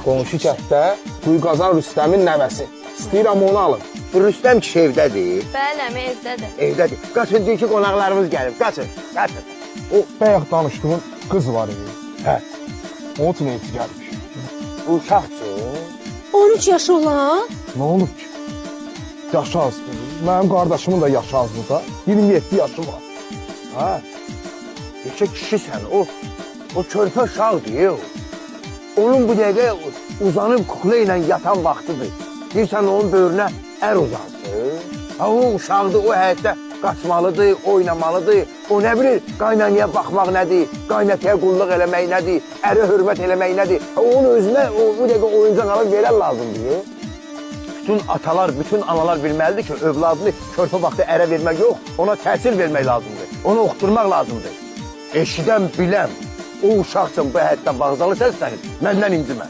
Qonşu kənddə Quyqazan Rüstəmin nəvəsi. İstəyirəm onu alın. Rüstəm kişi evdədir. Bəli, əmi evdədir. Evdədir. Qaçın deyir ki, qonaqlarımız gəlib. Qaçın. Qaçın. O bayaq danışdığın qız var idi. Hə. Onun üçün elçi gəlmiş. Bu uşaqçı. 13 yaşı olan? Nə olub ki? Yaşı azdır. Mənim qardaşımın da yaşı azdır da. 27 yaşı var. Ha. Neçə kişisən o. O körpə uşaqdır o. Onun bu dəqiqə uzanıb kukla ilə yatan vaxtıdır. Deyirsən onun böyrünə ər uzansın. Ha, o uşaqdır, o həyətdə qaçmalıdır, oynamalıdır. O nə bilir, qaynanaya baxmaq nədir, qaynataya qulluq eləmək nədir, ərə hörmət eləmək nədir. Ha, onun özünə bu dəqiqə oyuncaq alıb verən lazımdır. Bütün atalar, bütün analar bilməlidir ki, övladını körpə vaxtı ərə vermək yox, ona təhsil vermək lazımdır. Onu oxuturmaq lazımdır. Eşidən biləm, o uşaqsın bu həyətdə bağzalı səslənir, məndən incimə.